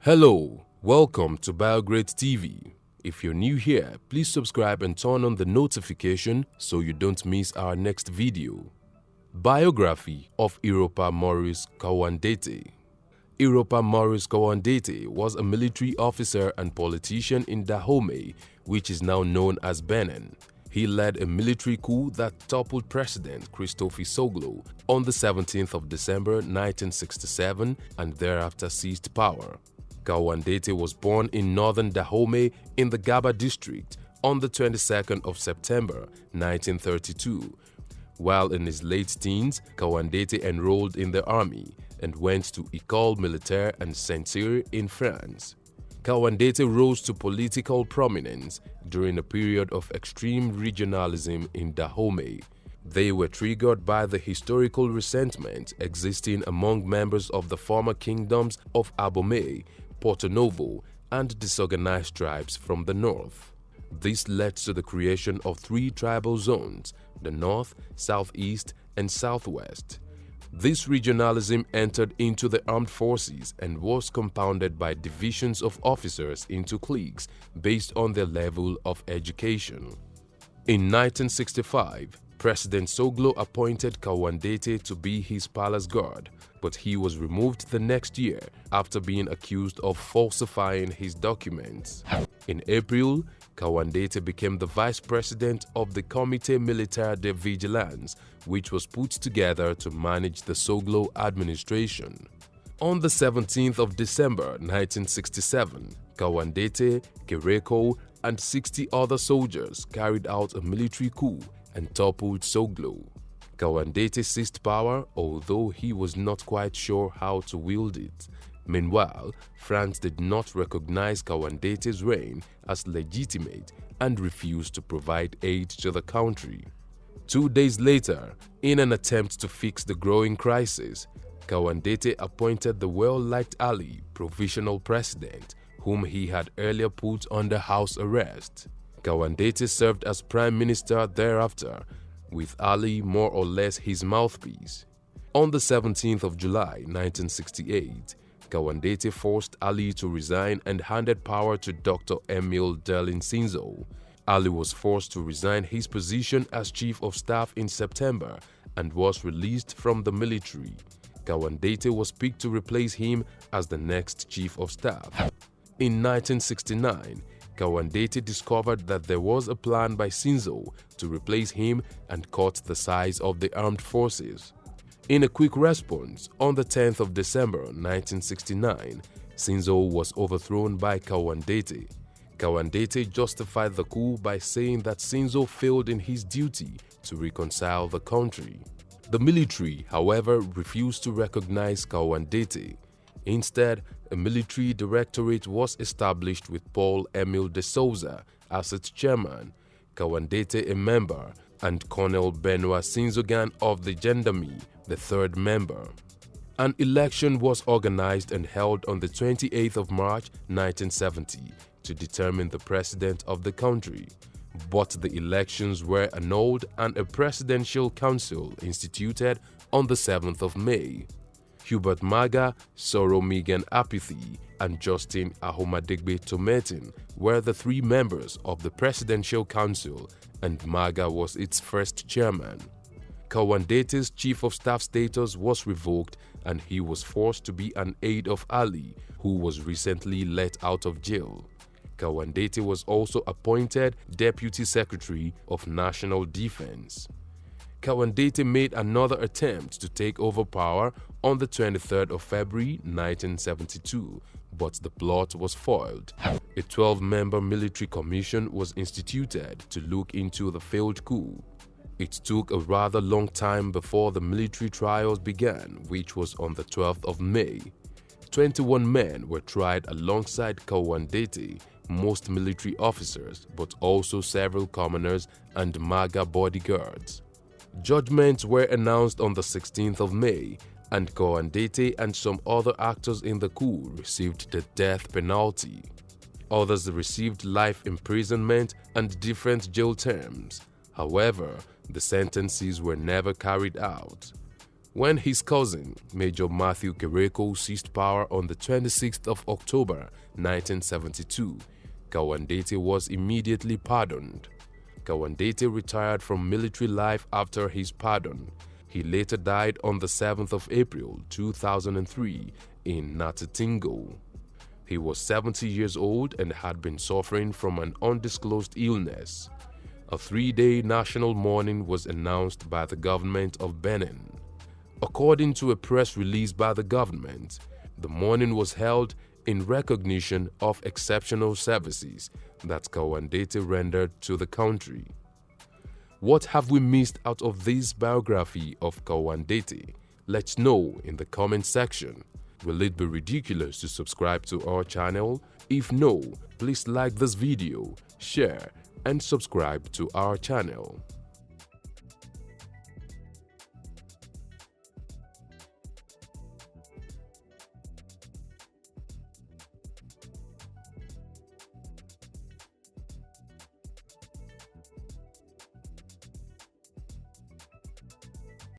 Hello, welcome to Biography TV. If you're new here, please subscribe and turn on the notification so you don't miss our next video. Biography of Iropa Maurice Kouandété. Iropa Maurice Kouandété was a military officer and politician in Dahomey, which is now known as Benin. He led a military coup that toppled President Christophe Soglo on the 17th of December 1967 and thereafter seized power. Kouandété was born in northern Dahomey in the Gaba district on the 22nd of September 1932. While in his late teens, Kouandété enrolled in the army and went to École Militaire and Saint-Cyr in France. Kouandété rose to political prominence during a period of extreme regionalism in Dahomey. They were triggered by the historical resentment existing among members of the former kingdoms of Dahomey, Porto Novo, and disorganized tribes from the north. This led to the creation of three tribal zones: the north, southeast, and southwest. This regionalism entered into the armed forces and was compounded by divisions of officers into cliques based on their level of education. In 1965, President Soglo appointed Kouandété to be his palace guard, but he was removed the next year after being accused of falsifying his documents. In April, Kouandété became the vice president of the Comité Militaire de Vigilance, which was put together to manage the Soglo administration. On the 17th of December 1967, Kouandété, Kereko, and 60 other soldiers carried out a military coup and toppled Soglo. Kouandété seized power, although he was not quite sure how to wield it. Meanwhile, France did not recognize Kouandété's reign as legitimate and refused to provide aid to the country. 2 days later, in an attempt to fix the growing crisis, Kouandété appointed the well-liked Ali provisional president, whom he had earlier put under house arrest. Kouandété served as prime minister thereafter, with Ali more or less his mouthpiece. On the 17th of July 1968, Kouandété forced Ali to resign and handed power to Dr. Emile Derlin Sinzo. Ali was forced to resign his position as chief of staff in September and was released from the military. Kouandété was picked to replace him as the next chief of staff. In 1969, Kouandété discovered that there was a plan by Sinzo to replace him and cut the size of the armed forces. In a quick response, on the 10th of December 1969, Sinzo was overthrown by Kouandété. Kouandété justified the coup by saying that Sinzo failed in his duty to reconcile the country. The military, however, refused to recognize Kouandété. Instead, a military directorate was established with Paul-Émile de Souza as its chairman, Kouandété a member, and Colonel Benoit Sinzogan of the Gendarmerie, the third member. An election was organized and held on the 28th of March 1970 to determine the president of the country. But the elections were annulled and a presidential council instituted on the 7th of May. Hubert Maga, Soro Megan Apathy, and Justin Ahomadegbe Tometin were the three members of the Presidential Council, and Maga was its first chairman. Kouandété's chief of staff status was revoked and he was forced to be an aide of Ali, who was recently let out of jail. Kouandété was also appointed Deputy Secretary of National Defense. Kouandété made another attempt to take over power on the 23rd of February 1972, but the plot was foiled. A 12-member military commission was instituted to look into the failed coup. It took a rather long time before the military trials began, which was on the 12th of May. 21 men were tried alongside Kouandété, most military officers, but also several commoners and MAGA bodyguards. Judgments were announced on the 16th of May, and Kouandété and some other actors in the coup received the death penalty. Others received life imprisonment and different jail terms. However, the sentences were never carried out. When his cousin, Major Matthew Kereko, seized power on the 26th of October 1972, Kouandété was immediately pardoned. Kouandété retired from military life after his pardon. He later died on the 7th of April 2003 in Natatingo. He was 70 years old and had been suffering from an undisclosed illness. A 3-day national mourning was announced by the government of Benin. According to a press release by the government, the mourning was held in recognition of exceptional services that Kouandété rendered to the country. What have we missed out of this biography of Kouandété? Let's know in the comment section. Will it be ridiculous to subscribe to our channel? If no, please like this video, share, and subscribe to our channel.